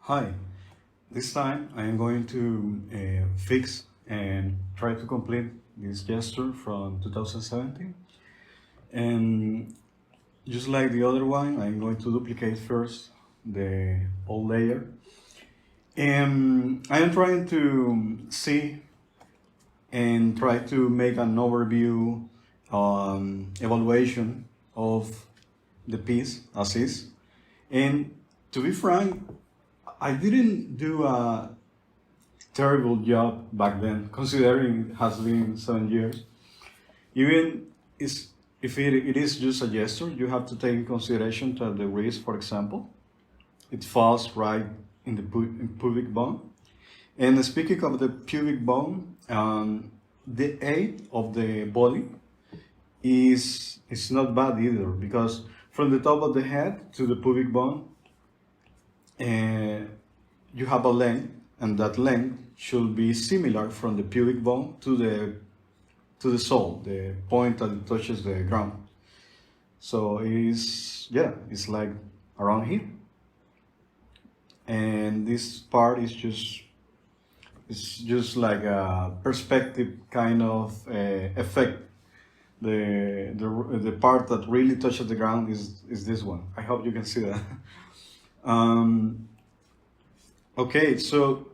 Hi, this time I am going to fix and try to complete this gesture from 2017. And just like the other one, I'm going to duplicate first the old layer. And I am trying to see and try to make an overview evaluation of the piece as is. And to be frank, I didn't do a terrible job back then, considering it has been 7 years. Even if it is just a gesture, you have to take in consideration that the wrist, for example, it falls right in the pubic bone. And speaking of the pubic bone, the height of the body is not bad either, because from the top of the head to the pubic bone, you have a length, and that length should be similar from the pubic bone to the sole, the point that it touches the ground. So it's like around here, and this part is just like a perspective kind of effect. The part that really touches the ground is this one. I hope you can see that. Okay, so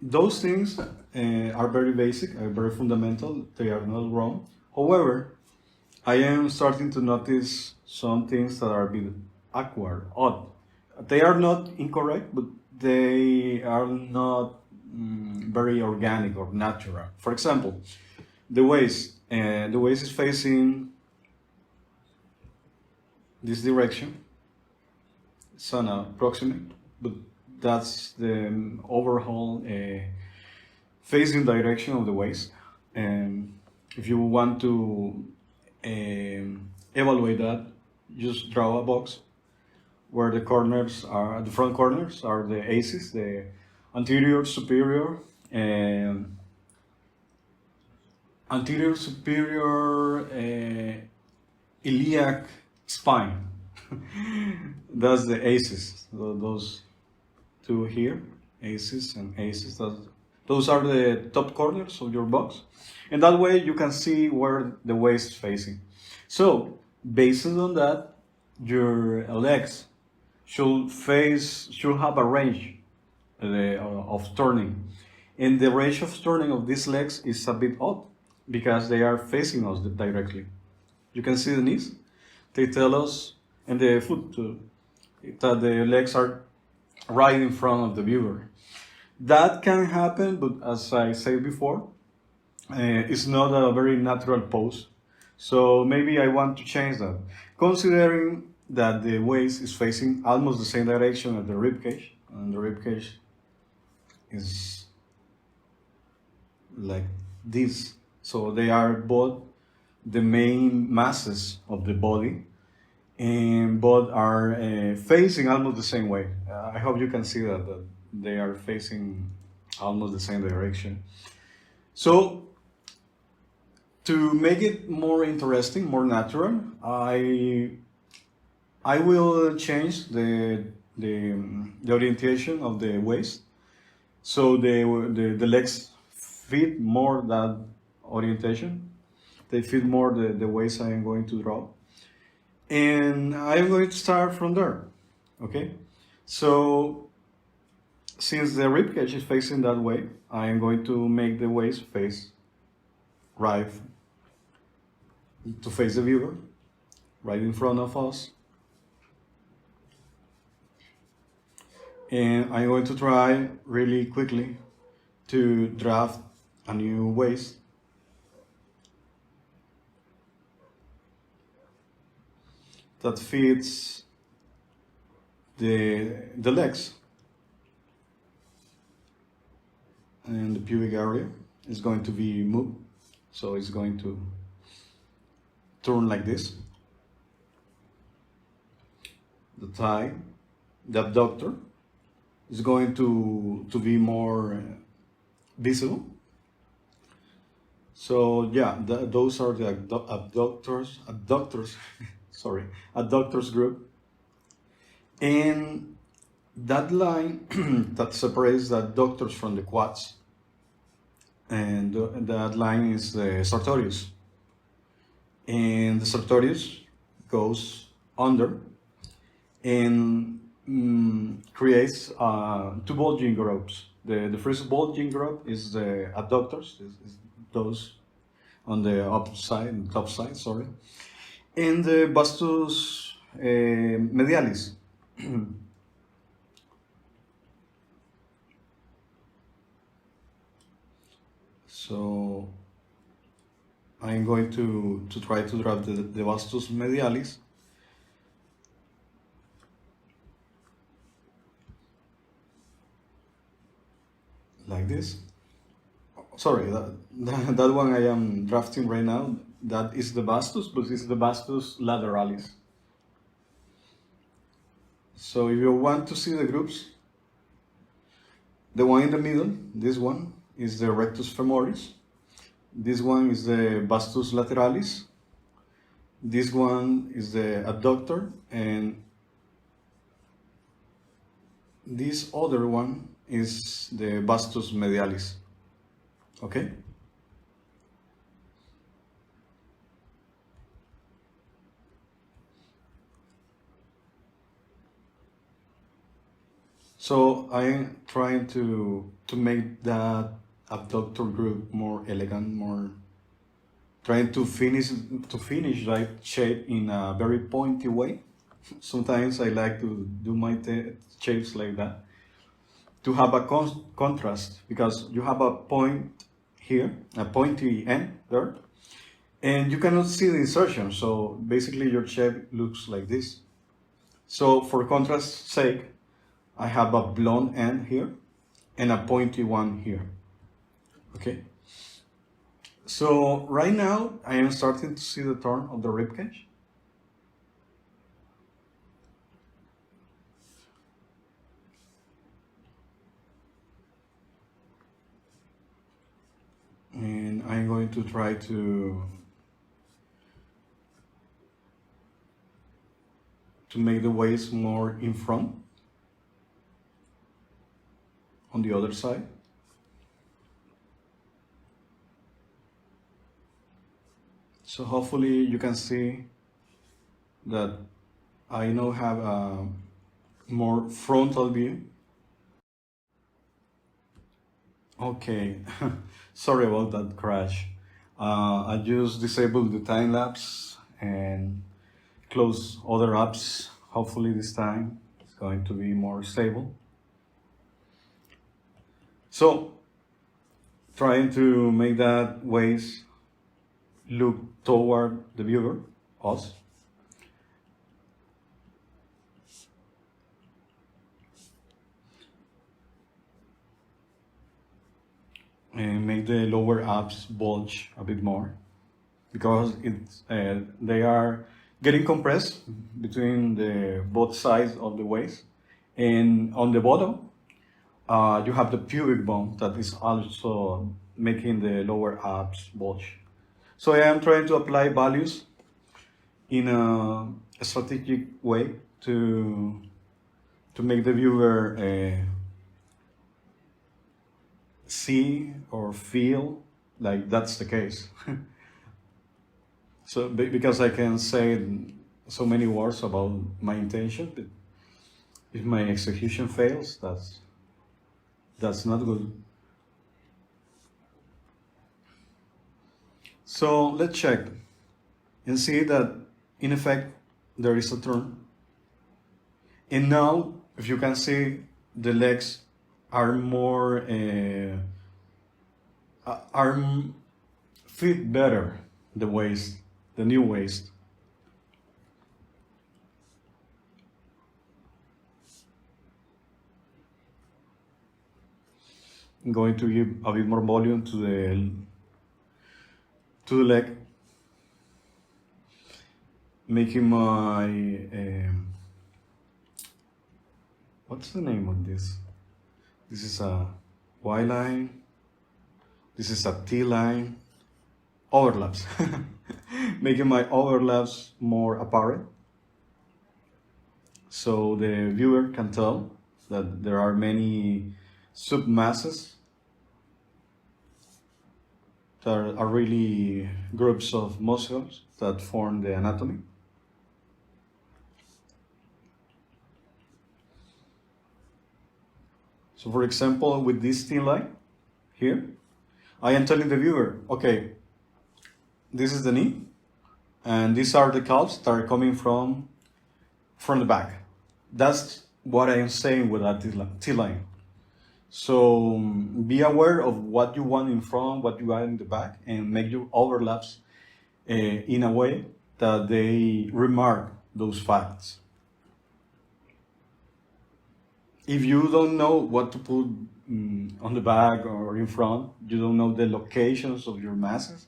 those things are very basic, very fundamental. They are not wrong. However, I am starting to notice some things that are a bit awkward, odd. They are not incorrect, but they are not very organic or natural. For example, the waist. The waist is facing this direction. It's an approximate, but that's the overall facing direction of the waist. And if you want to evaluate that, just draw a box where the front corners are the aces, the anterior, superior, and anterior, superior, iliac spine. That's the aces. Those two here, aces and aces. Those are the top corners of your box, and that way you can see where the waist is facing. So based on that, your legs should have a range of turning, and the range of turning of these legs is a bit odd because they are facing us directly. You can see the knees; they tell us, and the foot too, that the legs are right in front of the viewer. That can happen, but as I said before, it's not a very natural pose. So maybe I want to change that. Considering that the waist is facing almost the same direction as the rib cage, and the rib cage is like this. So they are both the main masses of the body, and both are facing almost the same way. I hope you can see that they are facing almost the same direction. So to make it more interesting, more natural, I will change the orientation of the waist, so the legs fit more that orientation. They fit more the waist I am going to draw. And I'm going to start from there, okay? So, since the rib cage is facing that way, I am going to make the waist face right, to face the viewer, right in front of us. And I'm going to try really quickly to draft a new waist. That fits the legs, and the pubic area is going to be moved, so it's going to turn like this. The thigh, the abductor, is going to be more visible. So yeah, those are the abductors sorry, adductors group. And that line that separates the adductors from the quads, and that line is the sartorius. And the sartorius goes under and creates two bulging groups. The first bulging group is the adductors, is those on the top side, sorry, and the vastus medialis. So I'm going to try to draw the vastus medialis. Like this. Sorry, that one I am drafting right now, that is the vastus, but this is the vastus lateralis. So if you want to see the groups, the one in the middle, this one, is the rectus femoris. This one is the vastus lateralis. This one is the adductor, and this other one is the vastus medialis. Okay? So I'm trying to make that abductor group more elegant, more trying to finish that shape in a very pointy way. Sometimes I like to do my shapes like that to have a contrast, because you have a point here, a pointy end there, and you cannot see the insertion. So basically your shape looks like this. So for contrast's sake, I have a blonde end here and a pointy one here. Okay. So right now I am starting to see the turn of the ribcage. And I'm going to try to make the waist more in front on the other side. So hopefully you can see that I now have a more frontal view. Okay, sorry about that crash. I just disabled the time lapse and close other apps. Hopefully this time it's going to be more stable. So, trying to make that waist look toward the viewer, us. And make the lower abs bulge a bit more, because they are getting compressed between the both sides of the waist, and on the bottom you have the pubic bone that is also making the lower abs bulge. So I am trying to apply values in a strategic way to make the viewer see or feel like that's the case. So because I can say so many words about my intention, but if my execution fails, that's not good. So let's check and see that in effect there is a turn. And now, if you can see, the legs are more fit better the waist, the new waist. I'm going to give a bit more volume to the leg, making my what's the name of this? This is a Y line. This is a T line. Overlaps. Making my overlaps more apparent, so the viewer can tell that there are many submasses that are really groups of muscles that form the anatomy. So for example, with this thin line here, I am telling the viewer, okay, this is the knee, and these are the calves that are coming from the back. That's what I am saying with that T-line. So be aware of what you want in front, what you want in the back, and make your overlaps in a way that they remark those facts. If you don't know what to put on the back or in front, you don't know the locations of your masses,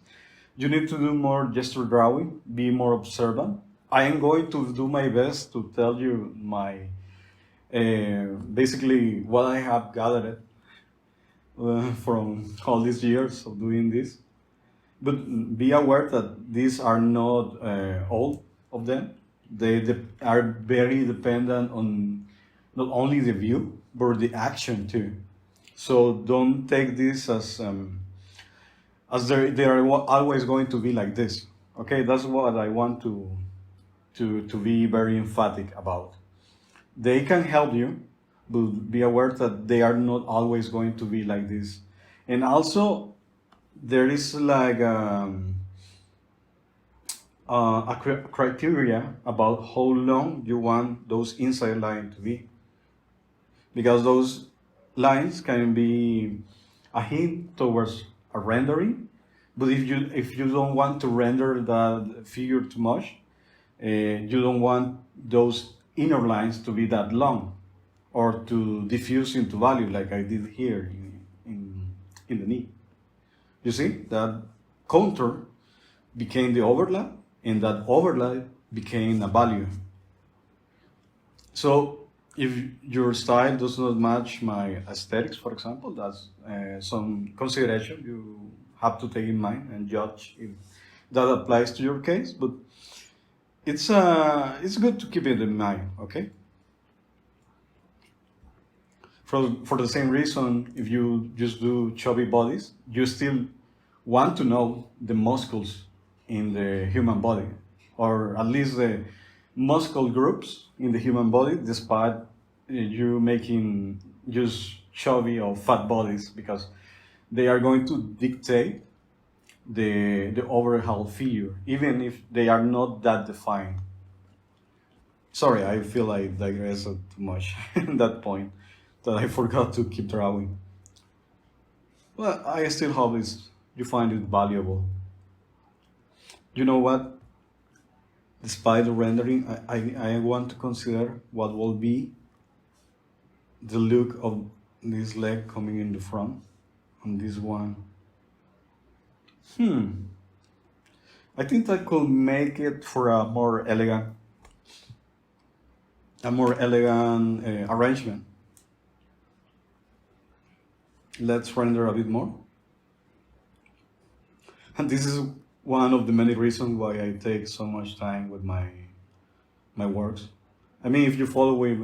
you need to do more gesture drawing, be more observant. I am going to do my best to tell you my basically what I have gathered from all these years of doing this. But be aware that these are not all of them. They are very dependent on not only the view, but the action too. So don't take this as they are always going to be like this. Okay, that's what I want to be very emphatic about. They can help you, but be aware that they are not always going to be like this. And also, there is like a criteria about how long you want those inside lines to be, because those lines can be a hint towards a rendering. But if you don't want to render that figure too much, you don't want those inner lines to be that long or to diffuse into value like I did here in the knee. You see, that contour became the overlap, and that overlap became a value. So if your style does not match my aesthetics, for example, that's some consideration you have to take in mind and judge if that applies to your case. But it's good to keep it in mind, okay? For the same reason, if you just do chubby bodies, you still want to know the muscles in the human body, or at least the muscle groups in the human body, despite you making just chubby or fat bodies, because they are going to dictate the overall figure, even if they are not that defined. Sorry, I feel I digressed too much at that point that I forgot to keep drawing. Well, I still hope you find it valuable. You know what? Despite the rendering, I want to consider what will be the look of this leg coming in the front and this one. I think that could make it for a more elegant arrangement. Let's render a bit more. And this is one of the many reasons why I take so much time with my works. I mean, if you follow me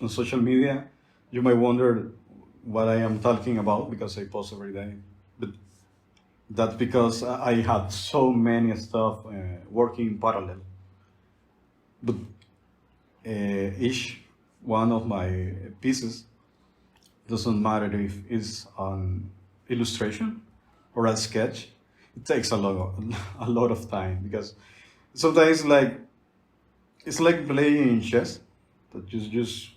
on social media, you might wonder what I am talking about because I post every day. But that's because I had so many stuff working in parallel. But each one of my pieces doesn't matter if it's an illustration or a sketch. It takes a lot of time because sometimes it's like playing chess that you just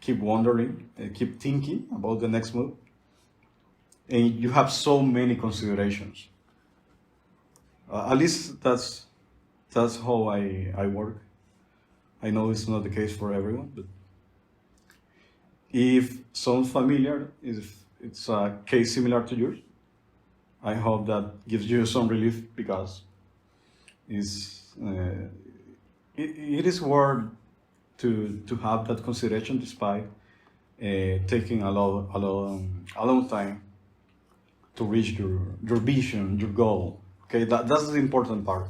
keep wondering, keep thinking about the next move, and you have so many considerations. At least that's how I work. I know it's not the case for everyone, but if sounds familiar, if it's a case similar to yours, I hope that gives you some relief because it is worth to have that consideration despite taking a long time to reach your vision, your goal. Okay, that's the important part.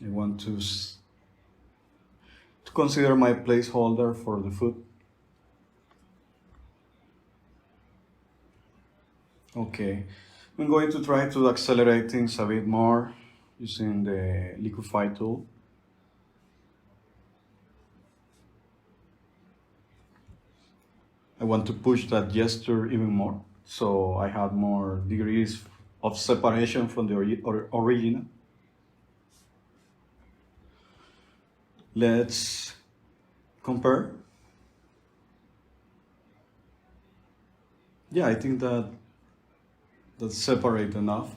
I want to consider my placeholder for the foot. Okay, I'm going to try to accelerate things a bit more using the liquify tool. I want to push that gesture even more, so I have more degrees of separation from the original. Let's compare. Yeah, I think that's separate enough.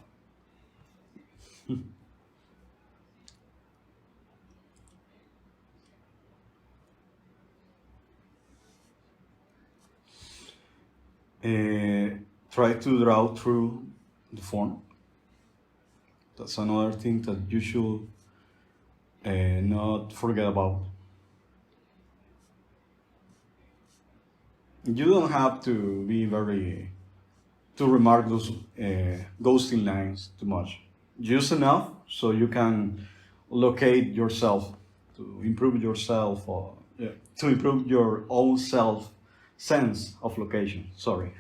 Uh, Try to draw through the form. That's another thing that you should not forget about. You don't have to be very to remark those ghosting lines too much. Just enough so you can locate yourself, to improve yourself, or to improve your own self sense of location. Sorry.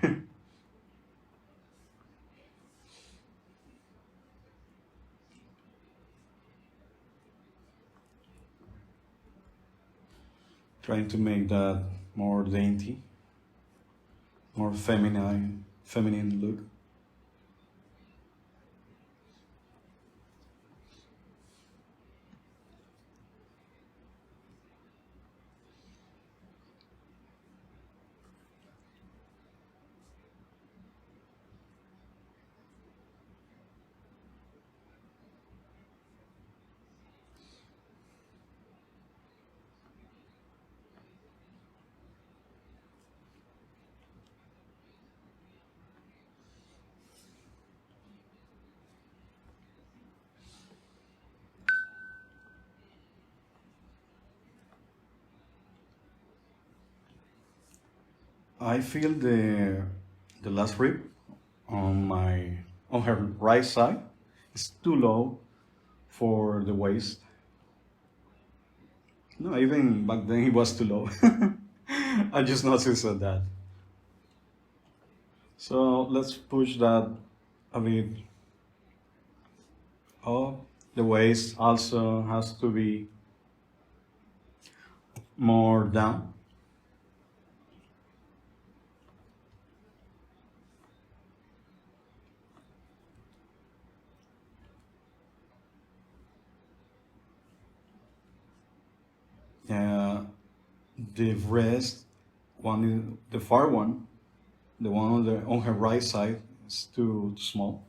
Trying to make that more dainty, more feminine look. I feel the last rib on my on her right side is too low for the waist. No, even back then it was too low. I just noticed that. So let's push that a bit up. The waist also has to be more down. Uh, the breast, one is the far one, the one on her right side is too small.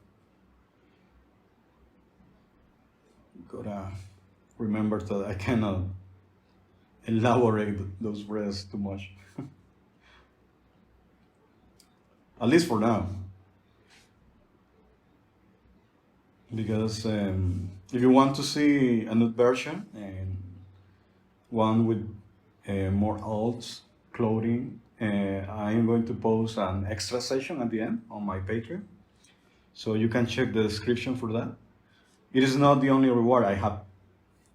Gotta remember that I cannot elaborate those breasts too much. At least for now, because if you want to see a nude version and one with more alts clothing, I am going to post an extra session at the end on my Patreon, so you can check the description for that. It is not the only reward. I have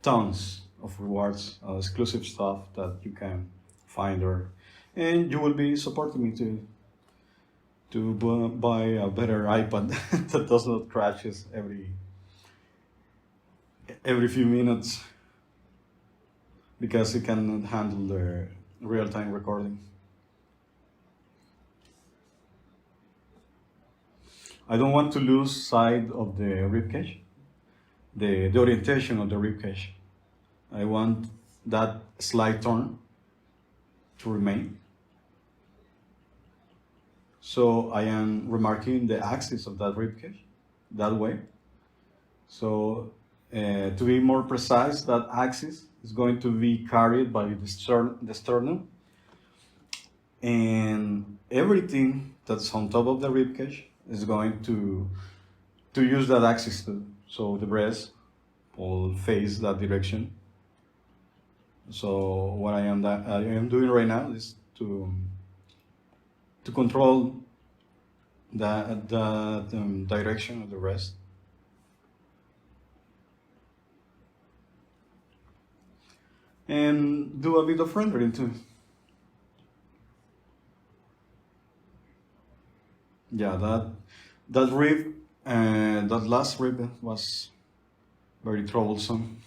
tons of rewards, exclusive stuff that you can find there, and you will be supporting me to buy a better iPad that does not crashes every few minutes because it cannot handle the real-time recording. I don't want to lose sight of the ribcage, the orientation of the ribcage. I want that slight turn to remain. So I am remarking the axis of that ribcage that way. So to be more precise, that axis is going to be carried by the sternum, and everything that's on top of the ribcage is going to use that axis too. So the breast will face that direction. So what I am doing right now is to control that direction of the breast. and do a bit of rendering too. Yeah, that rib, that last rib was very troublesome.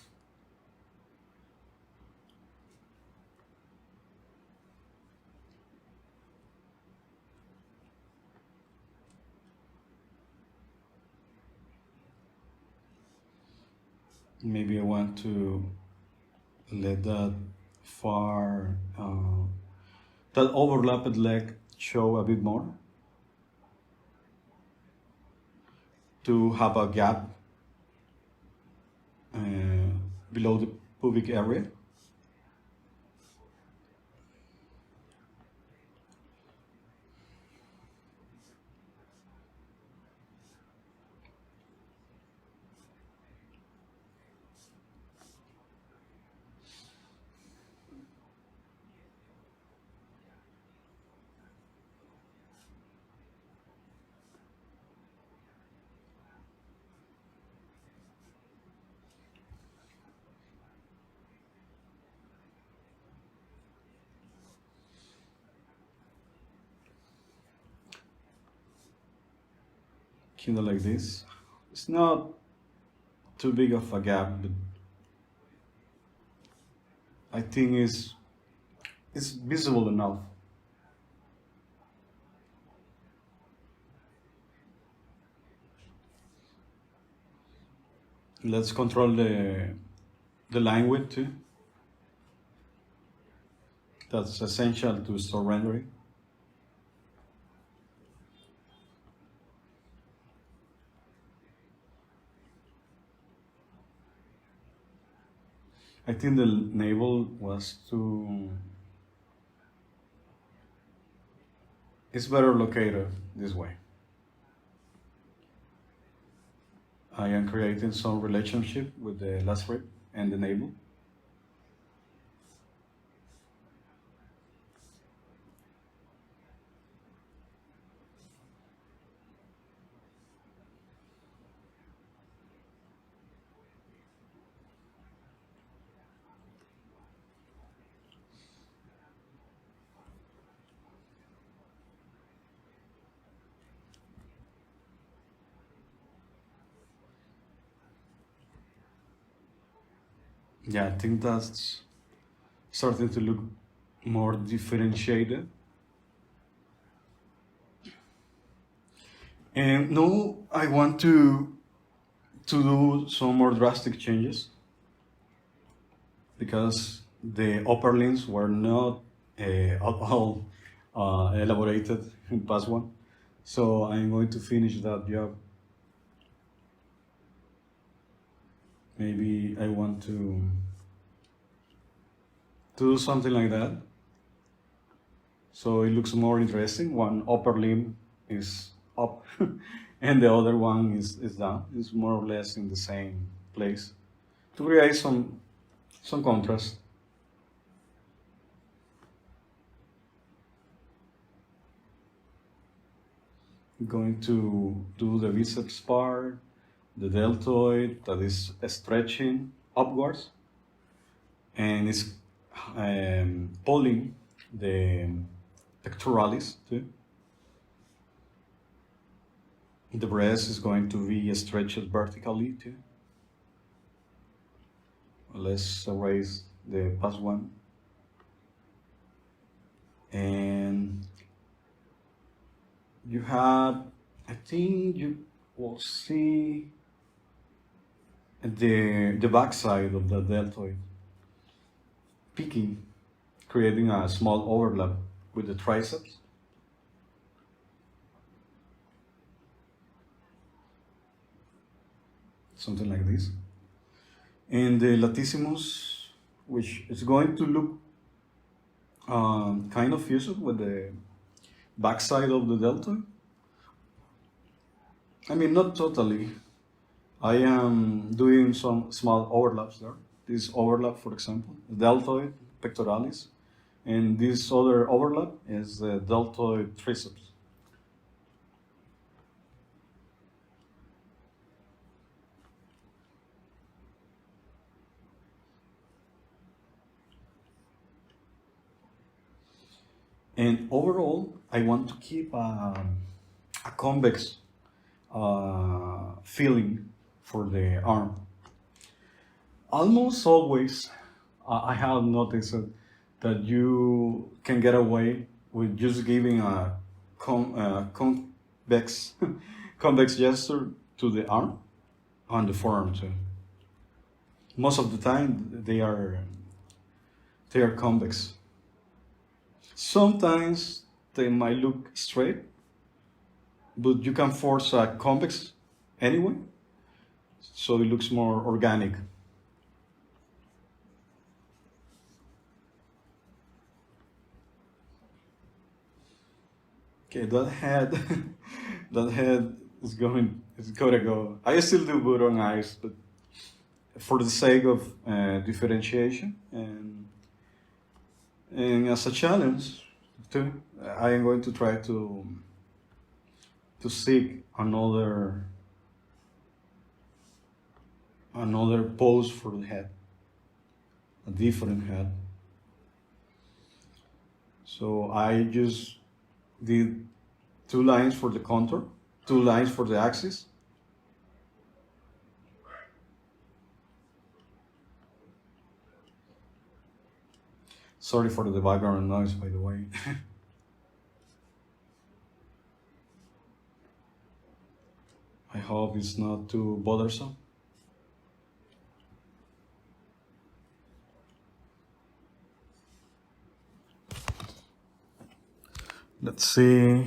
Maybe I want to let that far, that overlapped leg show a bit more to have a gap uh, below the pubic area. Kind of like this. It's not too big of a gap, but I think it's visible enough. Let's control the line width too. That's essential to store rendering. I think the navel was too. It's better located this way. I am creating some relationship with the last rib and the navel. Yeah, I think that's starting to look more differentiated. And now I want to do some more drastic changes because the upper limbs were not at all elaborated in past one. So I'm going to finish that job. Maybe I want to do something like that. So it looks more interesting. One upper limb is up and the other one is down. It's more or less in the same place to create some contrast. Going to do the biceps part, the deltoid that is stretching upwards and is pulling the pectoralis too. The breast is going to be stretched vertically too. Let's erase the past one. And you have, I think you will see the backside of the deltoid peaking, creating a small overlap with the triceps. Something like this. And the latissimus, which is going to look kind of fused with the backside of the deltoid. I mean, not totally. I am doing some small overlaps there. This overlap, for example, deltoid pectoralis, and this other overlap is the deltoid triceps. And overall, I want to keep a convex feeling for the arm. Almost always, I have noticed that you can get away with just giving a convex convex gesture to the arm and the forearm too. Most of the time, they are convex. Sometimes they might look straight, but you can force a convex anyway, so it looks more organic. Okay, that head, that head is gonna go. I still do boot on eyes, but for the sake of differentiation and as a challenge too, I am going to try to seek another pose for the head, a different head. So I just did 2 lines for the contour, 2 lines for the axis. Sorry for the background noise, by the way. I hope it's not too bothersome. Let's see.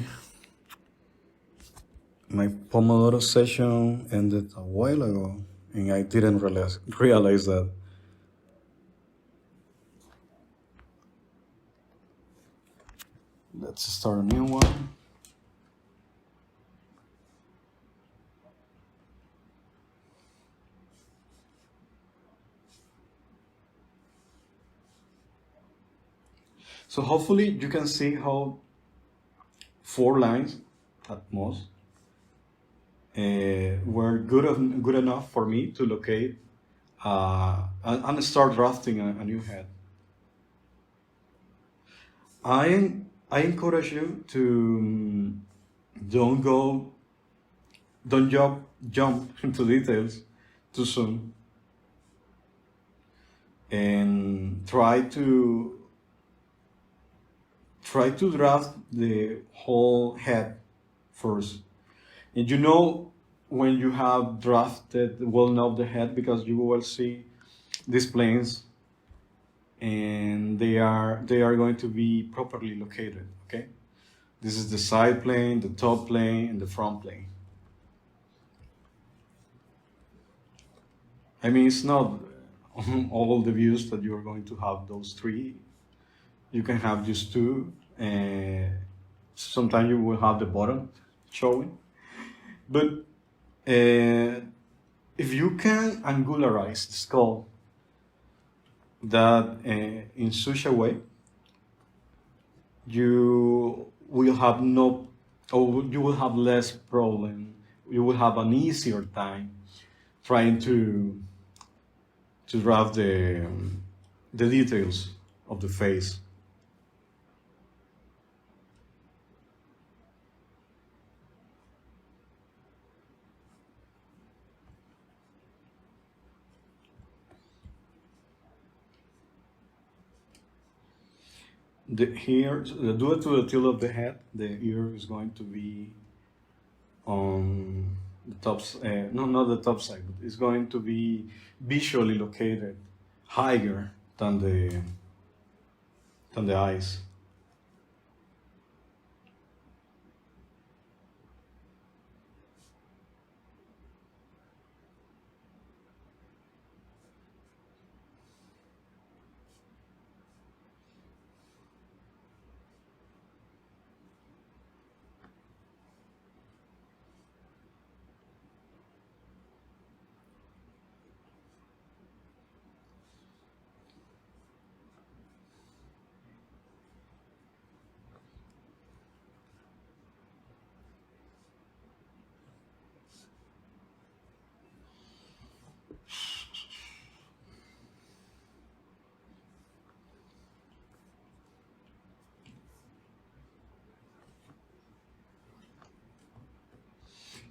My Pomodoro session ended a while ago, and I didn't realize that. Let's start a new one. So hopefully you can see how 4 lines at most were good enough for me to locate and start drafting a new head. I encourage you to don't go, don't jump into details too soon, and try to draft the whole head first. And you know when you have drafted well enough the head because you will see these planes and they are going to be properly located. Okay, this is the side plane, the top plane, and the front plane. I mean, it's not all the views that you are going to have those three. You can have just two, and sometimes you will have the bottom showing. But if you can angularize the skull that in such a way, you will have no, or you will have less problem. You will have an easier time trying to draft the details of the face. Here, due to the tilt of the head, the ear is going to be on the top, no, not the top side, but it's going to be visually located higher than the eyes.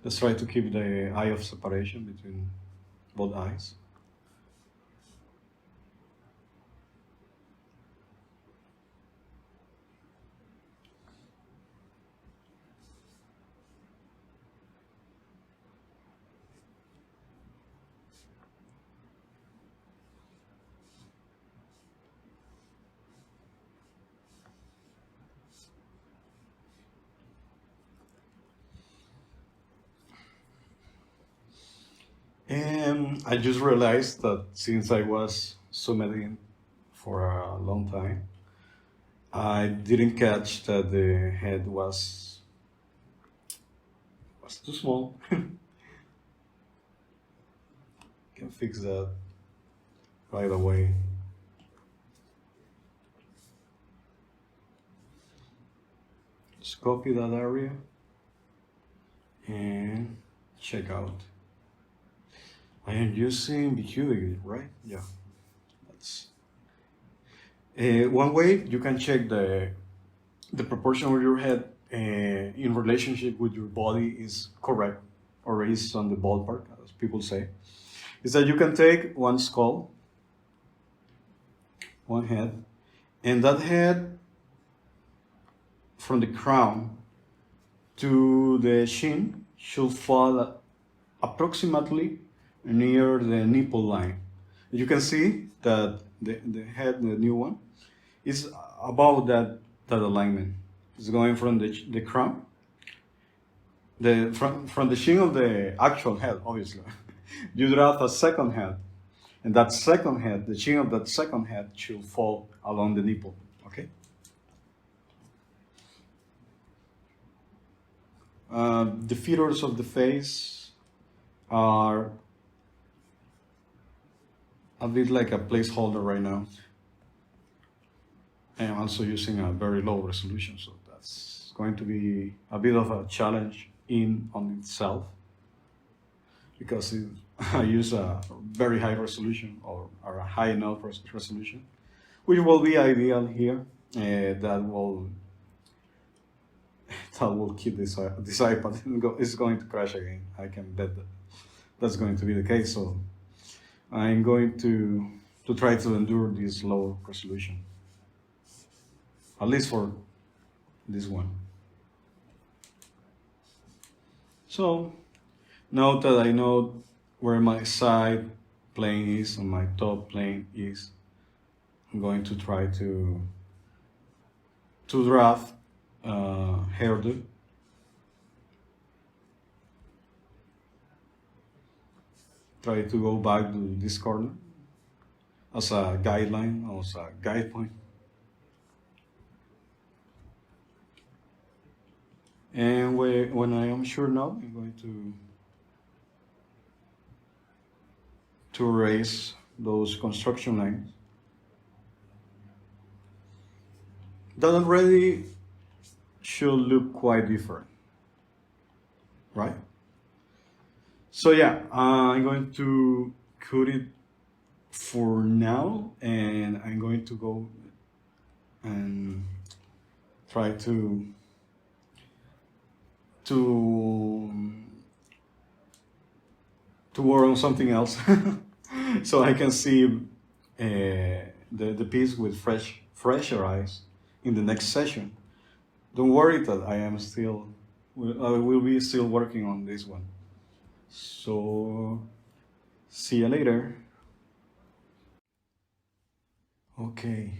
Let's try to keep the eye of separation between both eyes. And I just realized that since I was submitting for a long time, I didn't catch that the head was too small. Can fix that right away. Just copy that area and check out. I am using BQ, right? Yeah. That's one way you can check the proportion of your head in relationship with your body is correct or is on the ballpark, as people say, is that you can take one skull, one head, and that head from the crown to the chin should fall approximately near the nipple line. You can see that the head, the new one, is about that alignment. It's going from the crown, from the chin of the actual head, obviously. You draw a second head, and that second head, the chin of that second head should fall along the nipple. Okay. The features of the face are a bit like a placeholder right now. I am also using a very low resolution, so that's going to be a bit of a challenge in on itself because I use a very high resolution or a high enough resolution, which will be ideal here. That will keep this iPad. It's going to crash again. I can bet that's going to be the case. So I'm going to try to endure this low resolution, at least for this one. So now that I know where my side plane is and my top plane is, I'm going to try to draft hairdo. Try to go back to this corner as a guideline, as a guide point. And when I am sure now, I'm going to erase those construction lines. That already should look quite different, right? So yeah, I'm going to cut it for now, and I'm going to go and try to to work on something else, so I can see the piece with fresher eyes in the next session. Don't worry that I will be still working on this one. So see you later. Okay.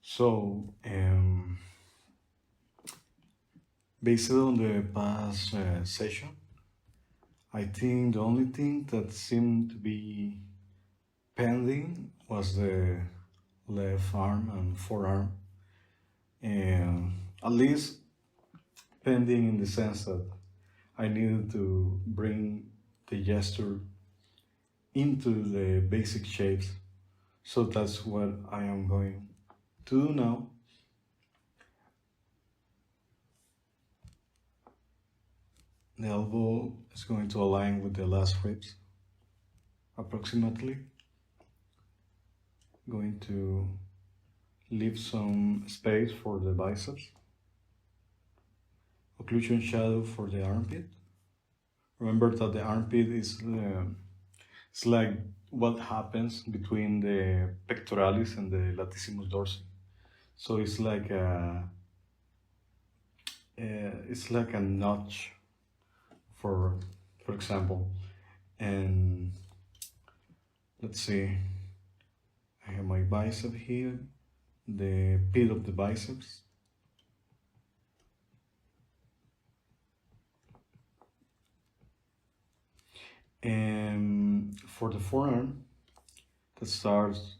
So based on the past session, I think the only thing that seemed to be pending was the left arm and forearm, and at least pending in the sense that I needed to bring the gesture into the basic shapes. So that's what I am going to do now. The elbow is going to align with the last ribs approximately. Going to leave some space for the biceps. Occlusion shadow for the armpit. Remember that the armpit is it's like what happens between the pectoralis and the latissimus dorsi. So it's like a notch for for example. And let's see, I have my bicep here, the pit of the biceps. And for the forearm, that starts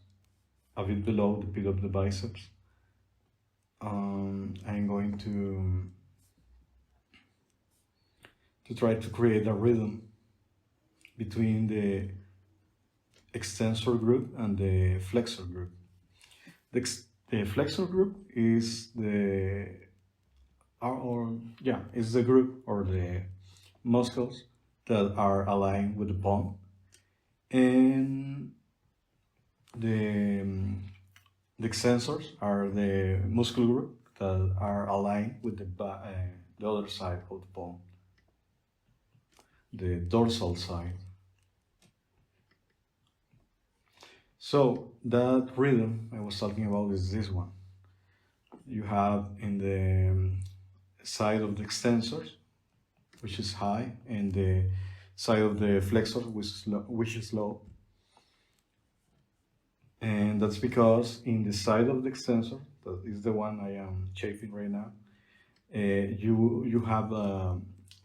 a bit below the pit of the biceps, I'm going to try to create a rhythm between the extensor group and the flexor group. The flexor group is is the group or the muscles that are aligned with the palm, and the the extensors are the muscle group that are aligned with the other side of the palm, the dorsal side. So that rhythm I was talking about is this one. You have in the side of the extensors, which is high, and the side of the flexor, which is low. And that's because in the side of the extensor, that is the one I am chafing right now, you have a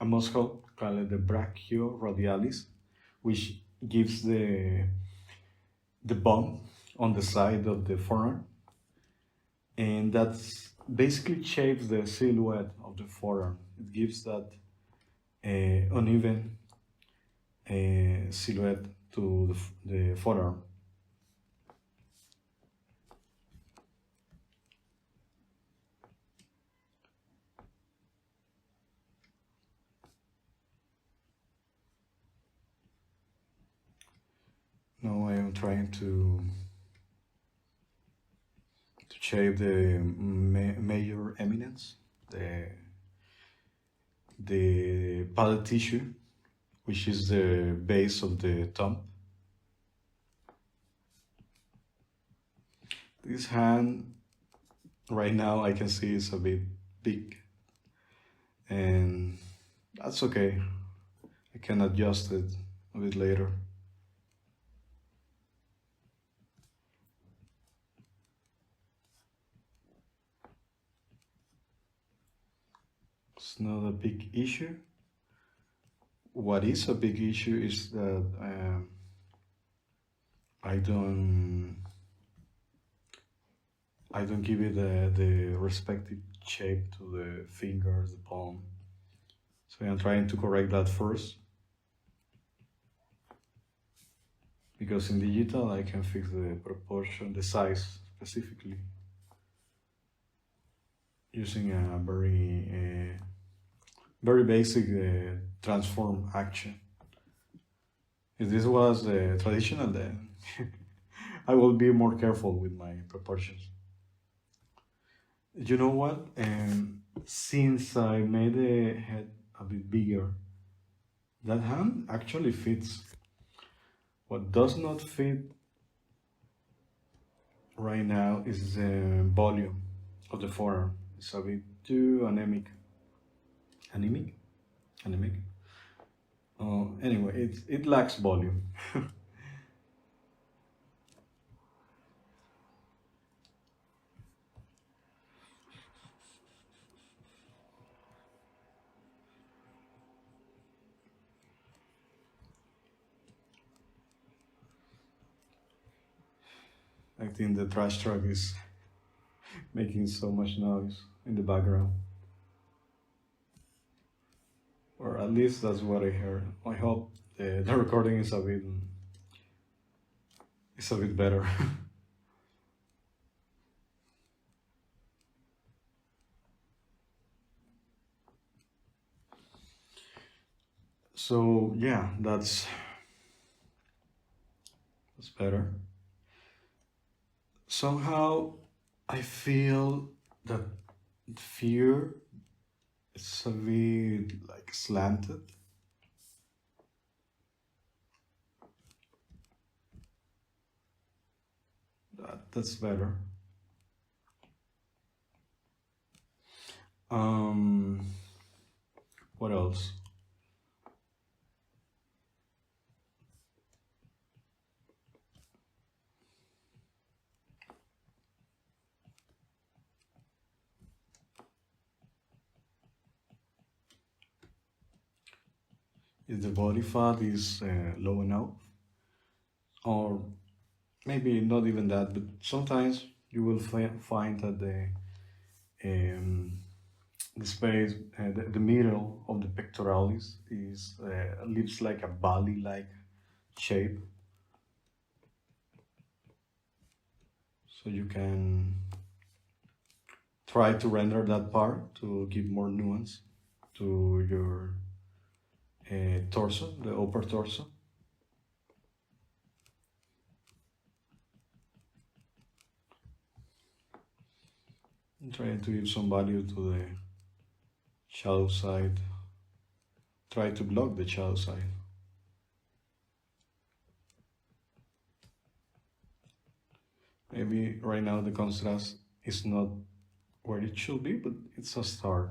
muscle called the brachioradialis, which gives the bump on the side of the forearm, and that's basically shapes the silhouette of the forearm. It gives that uneven silhouette to the forearm. Now I am trying to shape the major eminence, the palate tissue, which is the base of the thumb. This hand right now I can see is a bit big, and that's okay. I can adjust it a bit later. It's not a big issue. What is a big issue is that I don't give it the respective shape to the fingers, the palm. So I'm trying to correct that first, because in digital I can fix the proportion, the size specifically, using a very basic transform action. If this was traditional, then I will be more careful with my proportions. You know what? Since I made the head a bit bigger, that hand actually fits. What does not fit right now is the volume of the forearm. It's a bit too anemic. Anemic? Anemic? Anyway, it lacks volume. I think the trash truck is making so much noise in the background. Or at least that's what I heard. I hope the recording is a bit better. So yeah, that's better. Somehow I feel that fear is a bit like slanted. That's better. Um, what else? If the body fat is low enough, or maybe not even that, but sometimes you will find that um, the space, the middle of the pectoralis is leaves like a valley-like shape, so you can try to render that part to give more nuance to your torso, the upper torso. And try to give some value to the shadow side. Try to block the shadow side. Maybe right now the contrast is not where it should be, but it's a start.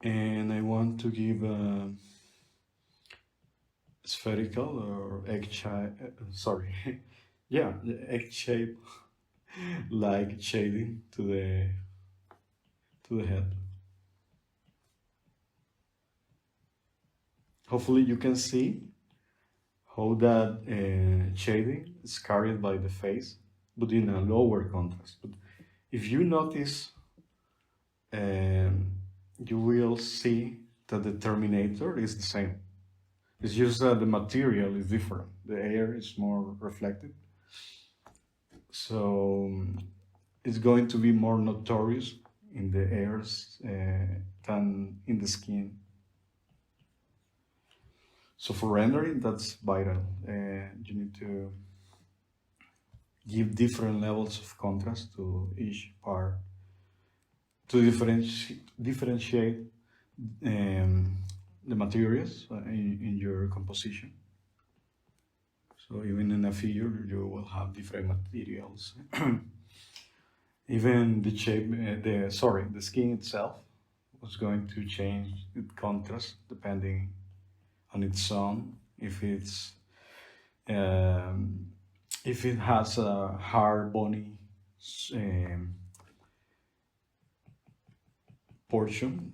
And I want to give a spherical or egg shape, sorry, yeah, the egg shape like shading to the head. Hopefully you can see how that shading is carried by the face, but in a lower contrast. But if you notice, um, you will see that the terminator is the same. It's just that the material is different. The air is more reflected. So it's going to be more notorious in the airs than in the skin. So for rendering, that's vital. You need to give different levels of contrast to each part to differentiate the materials in your composition. So even in a figure, you will have different materials. Even the shape, the skin itself was going to change its contrast depending on its own. Um, if it has a hard, bony um, portion,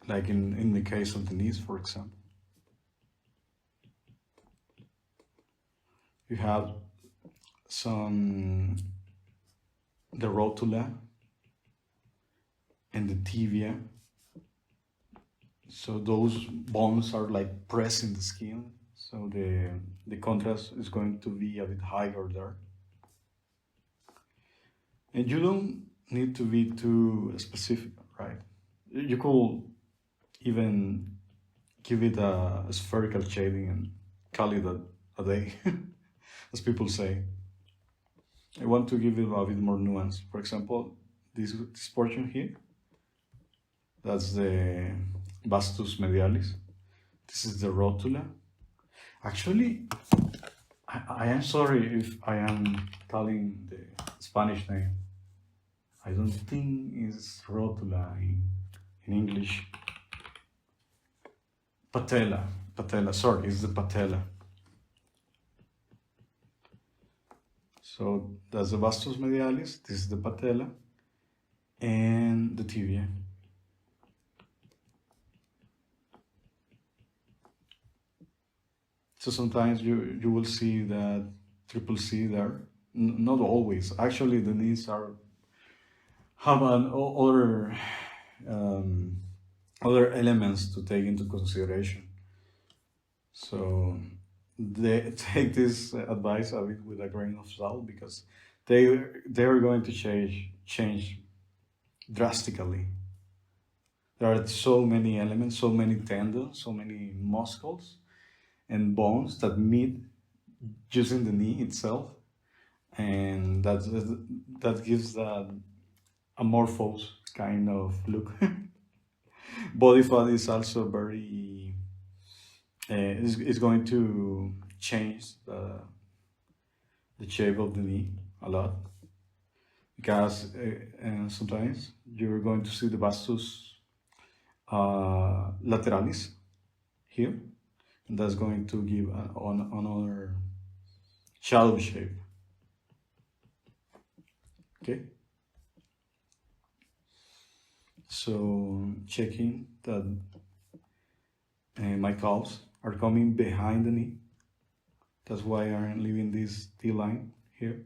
like in the case of the knees, for example, you have some the rotula and the tibia. So those bones are like pressing the skin. So the contrast is going to be a bit higher there. And you don't need to be too specific, right? You could even give it a spherical shading and call it a day, as people say. I want to give it a bit more nuance. For example, this portion here, that's the vastus medialis. This is the rotula. Actually, I am sorry if I am calling the Spanish name. I don't think it's rotula in English. Patella, sorry, it's the patella. So that's the vastus medialis, this is the patella, and the tibia. So sometimes you will see that triple C there. Not always. Actually, the knees have um, other elements to take into consideration. So they take this advice a bit with a grain of salt because they are going to change drastically. There are so many elements, so many tendons, so many muscles and bones that meet using the knee itself, and that gives that amorphous kind of look. Body fat is also very is going to change the shape of the knee a lot because sometimes you're going to see the vastus lateralis here, and that's going to give another shadow shape. Okay, so checking that my calves are coming behind the knee. That's why I'm leaving this T line here.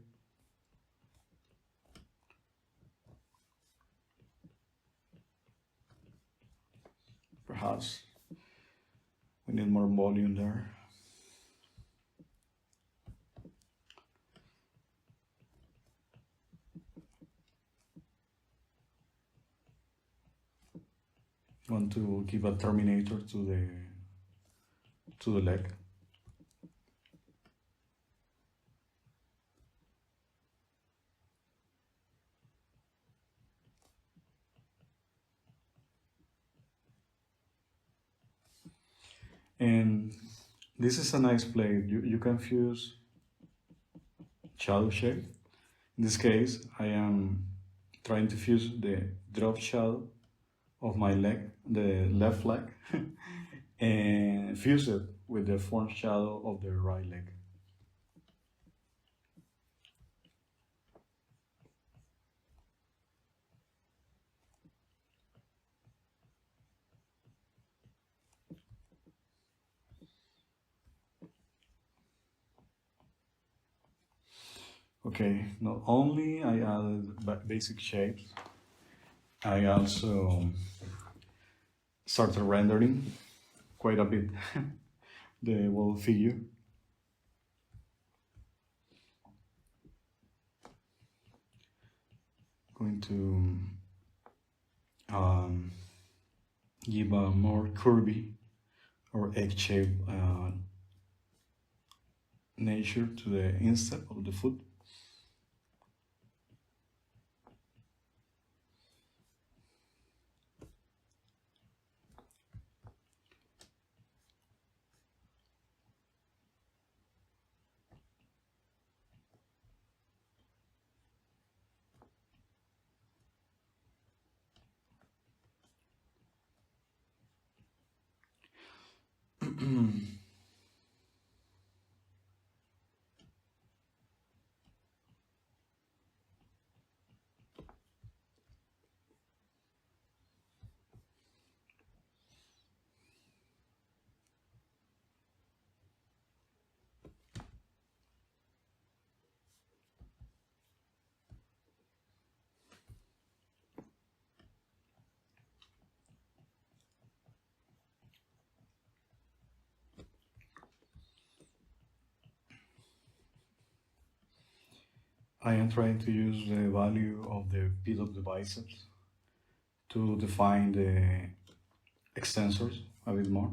Perhaps we need more volume there. Want to give a terminator to the leg. And this is a nice plate. You can fuse shadow shape. In this case, I am trying to fuse the drop shadow of my leg, the left leg, and fuse it with the form shadow of the right leg. Okay, not only I added basic shapes, I also started rendering quite a bit the whole figure. Going to give a more curvy or egg-shaped nature to the instep of the foot. I am trying to use the value of the pit of the biceps to define the extensors a bit more.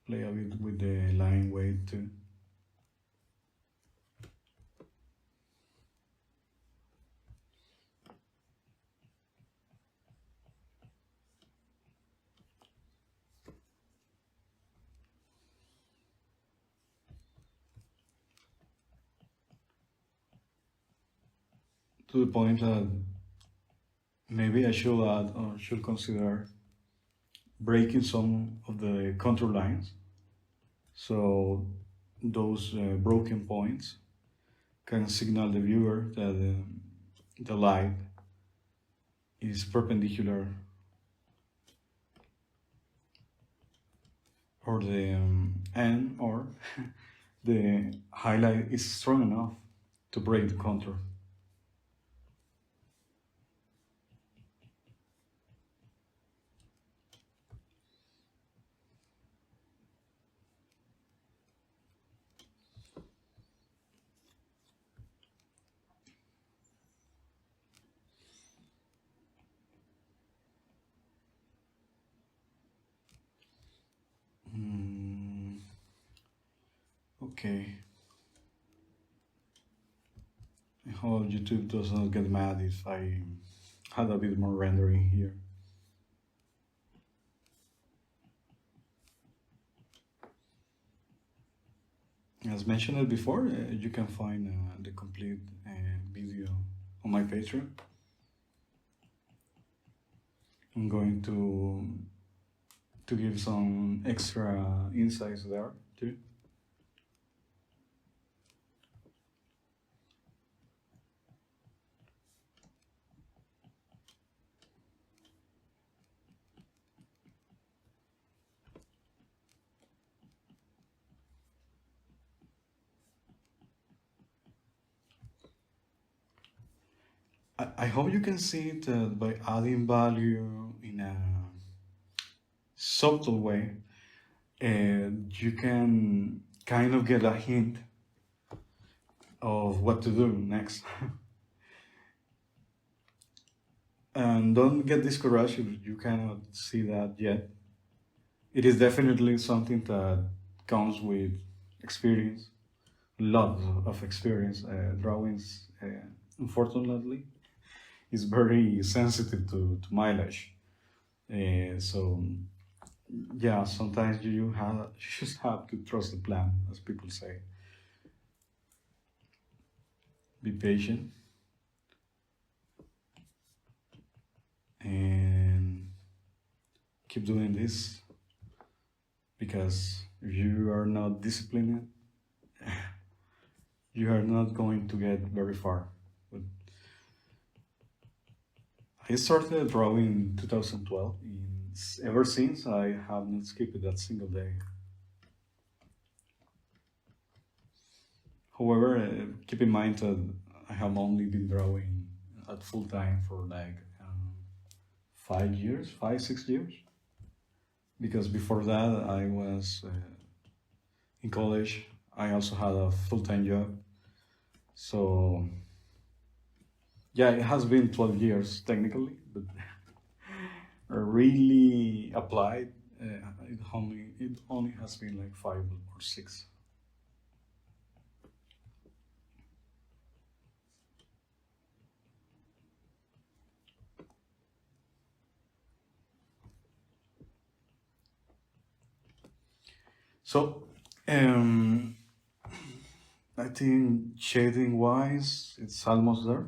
Play a bit with the line weight too. To the point that maybe I should add or should consider breaking some of the contour lines, so those broken points can signal the viewer that the light is perpendicular, or the and or the highlight is strong enough to break the contour. Okay. I hope YouTube does not get mad if I had a bit more rendering here. As mentioned before, you can find the complete video on my Patreon. I'm going to give some extra insights there too. I hope you can see it by adding value in a subtle way, and you can kind of get a hint of what to do next. And don't get discouraged if you cannot see that yet. It is definitely something that comes with experience, lots of experience. Drawings, unfortunately, is very sensitive to mileage. So yeah, sometimes you just have to trust the plan, as people say. Be patient and keep doing this, because if you are not disciplined, you are not going to get very far. But I started drawing in 2012. Ever since, I have not skipped that single day. However, keep in mind that I have only been drawing at full time for like 5 years, 6 years. Because before that, I was in college. I also had a full time job. So, yeah, it has been 12 years technically, but really applied, it only has been like 5 or 6. So, I think shading wise, it's almost there.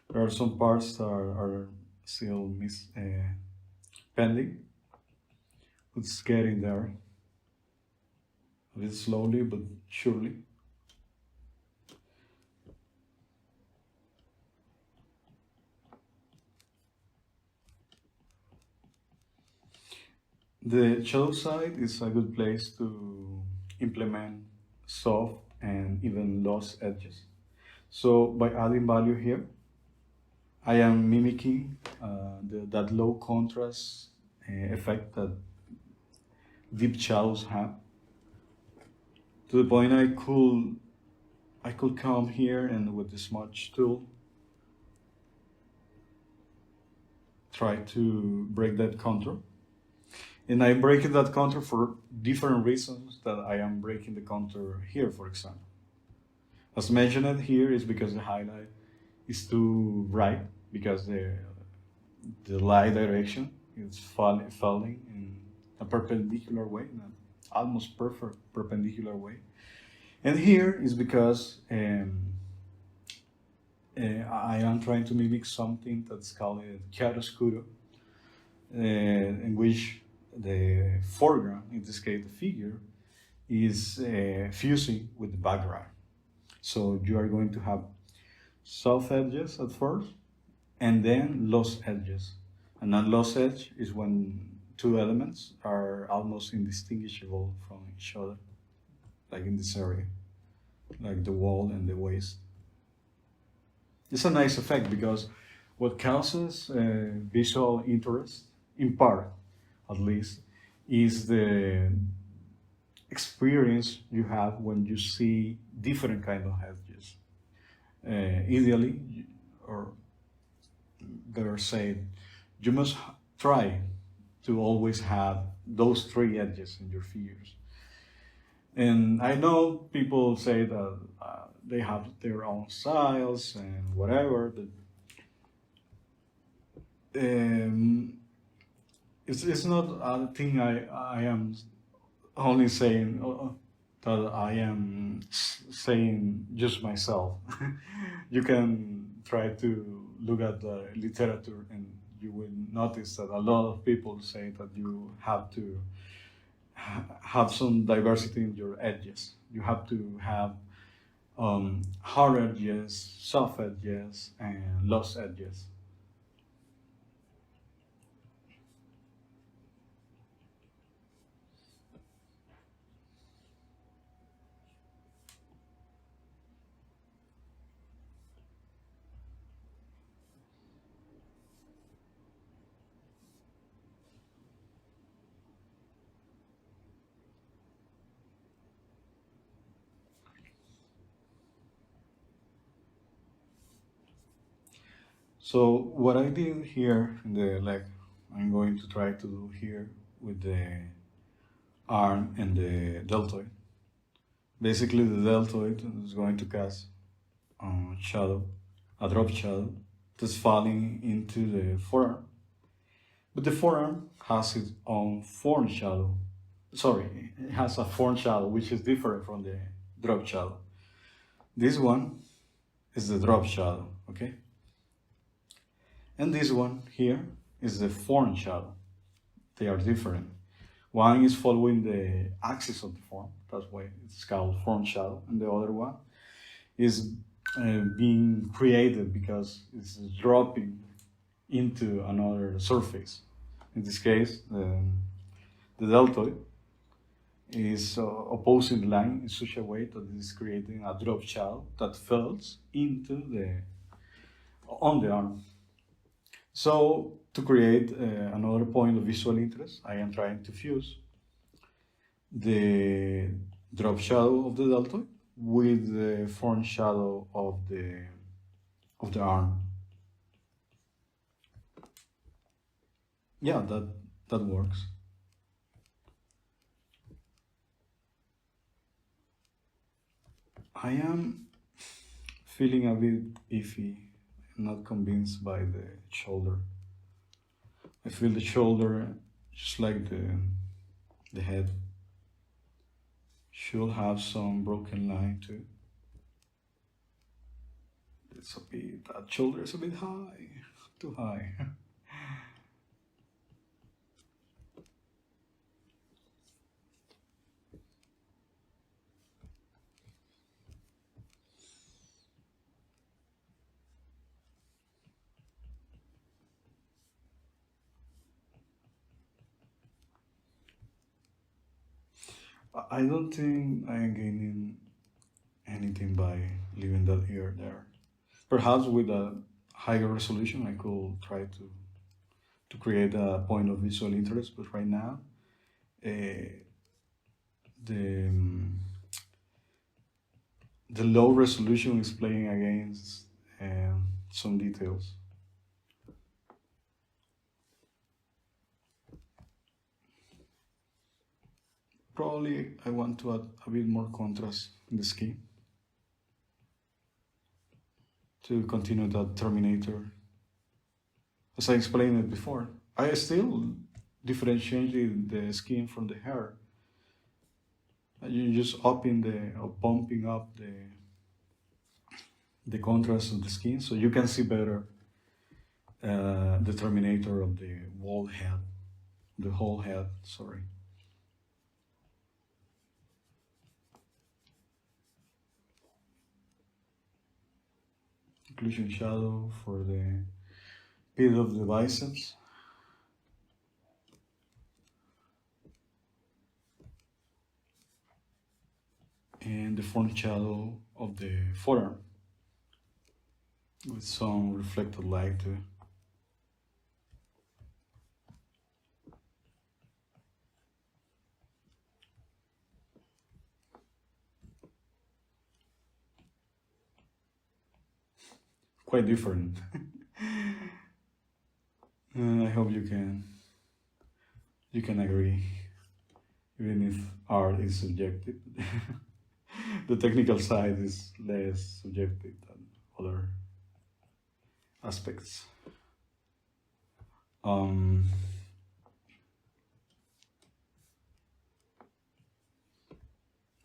There are some parts that are still pending. It's getting there a bit slowly but surely. The shadow side is a good place to implement soft and even lost edges. So by adding value here, I am mimicking that low contrast effect that deep shadows have. To the point I could come here and with the smudge tool try to break that contour. And I'm breaking that contour for different reasons that I am breaking the contour here, for example. As mentioned here is because the highlight is too bright, because the light direction is falling in a perpendicular way, in an almost perfect perpendicular way. And here is because I am trying to mimic something that's called chiaroscuro, in which the foreground, in this case the figure, is fusing with the background. So you are going to have soft edges at first, and then lost edges. And a lost edge is when two elements are almost indistinguishable from each other, like in this area, like the wall and the waist. It's a nice effect because what causes visual interest, in part at least, is the experience you have when you see different kind of edges. Ideally, or better said, you must try to always have those three edges in your figures. And I know people say that they have their own styles and whatever, but um, it's not a thing I am only saying that I am saying just myself. You can try to look at the literature and you will notice that a lot of people say that you have to have some diversity in your edges. You have to have hard edges, soft edges, and lost edges. So what I did here in the leg, I'm going to try to do here with the arm and the deltoid. Basically, the deltoid is going to cast shadow, a drop shadow that's falling into the forearm. But the forearm has its own form shadow. Sorry, it has a form shadow which is different from the drop shadow. This one is the drop shadow, okay? And this one here is the form shadow. They are different. One is following the axis of the form, that's why it's called form shadow, and the other one is being created because it's dropping into another surface. In this case, the deltoid is opposing the line in such a way that it is creating a drop shadow that falls into the on the arm. So to create another point of visual interest, I am trying to fuse the drop shadow of the deltoid with the form shadow of the arm. Yeah, that works. I am feeling a bit iffy, not convinced by the shoulder. I feel the shoulder just like the head should have some broken line too. It's a bit, that shoulder is a bit high, too high. I don't think I am gaining anything by leaving that ear there. Perhaps with a higher resolution, I could try to create a point of visual interest, but right now, the the low resolution is playing against some details. Probably I want to add a bit more contrast in the skin to continue that Terminator. As I explained it before, I still differentiate the skin from the hair. You just upping the or pumping up the contrast of the skin so you can see better the Terminator of the whole head, the whole head. Sorry. Occlusion shadow for the pit of the biceps. And the front shadow of the forearm with some reflected light too. Quite different. And I hope you can agree. even if art is subjective. The technical side is less subjective than other aspects. Um,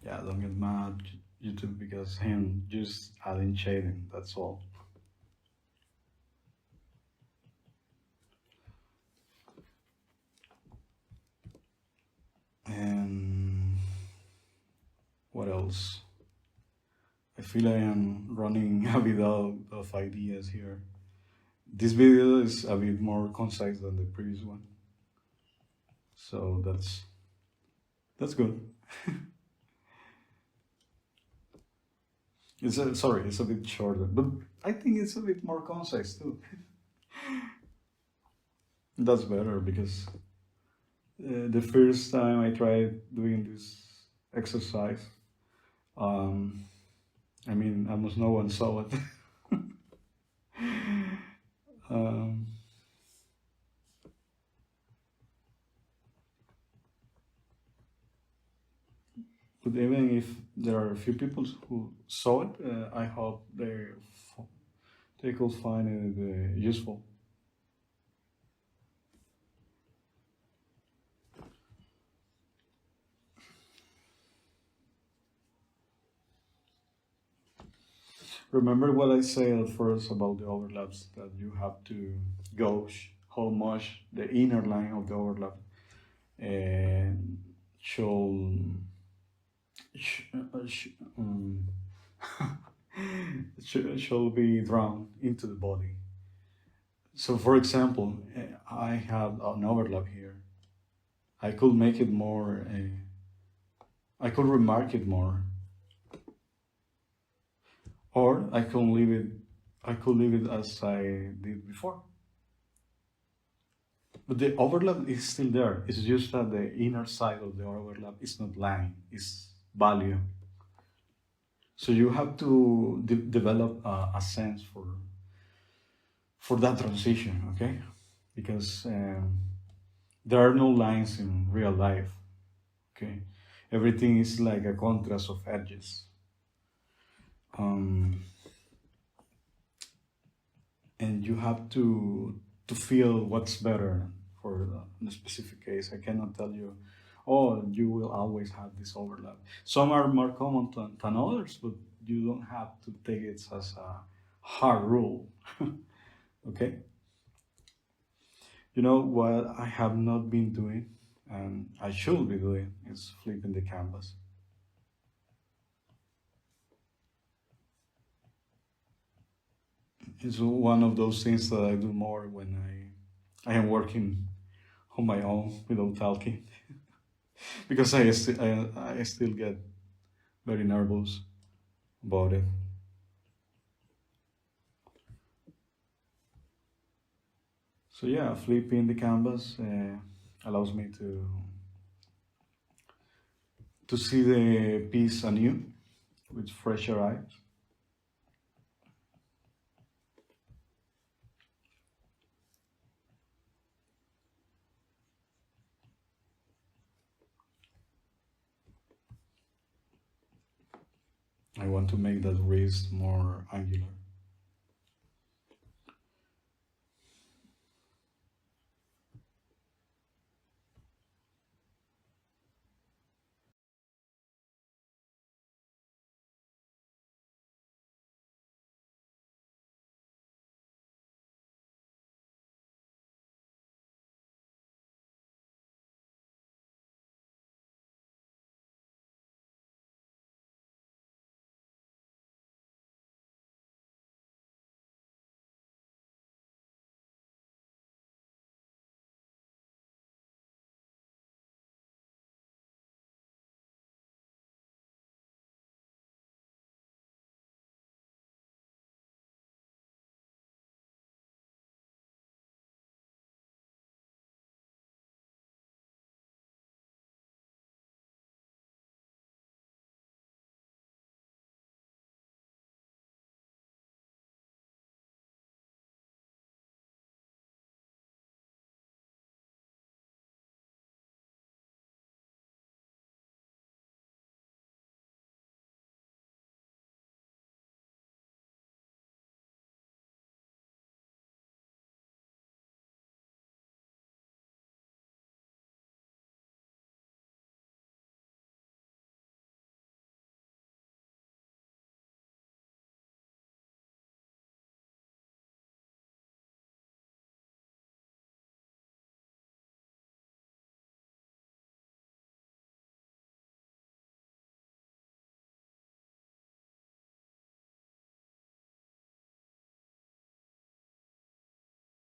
yeah, don't get mad, YouTube, because him just adding shading, that's all. And what else? I feel I am running a bit out of ideas here. This video is a bit more concise than the previous one, so that's good. Sorry, it's a bit shorter, but I think it's a bit more concise too. That's better because the first time I tried doing this exercise, um, I mean, almost no one saw it. um, but even if there are a few people who saw it, I hope they could find it useful. Remember what I said at first about the overlaps, that you have to gauge how much the inner line of the overlap and should sh- um, shall be drawn into the body. So, for example, I have an overlap here. I could make it more. I could remark it more, or I could leave it. I could leave it as I did before. But the overlap is still there. It's just that the inner side of the overlap is not line, it's value. So you have to develop a sense for that transition, okay? Because there are no lines in real life, okay? Everything is like a contrast of edges. Um, and you have to feel what's better for the specific case. I cannot tell you, oh, you will always have this overlap. Some are more common than others, but you don't have to take it as a hard rule. Okay. You know what I have not been doing, and I should be doing, is flipping the canvas. It's one of those things that I do more when I am working on my own without talking, because I still get very nervous about it. So yeah, flipping the canvas allows me to see the piece anew with fresher eyes. I want to make that wrist more angular.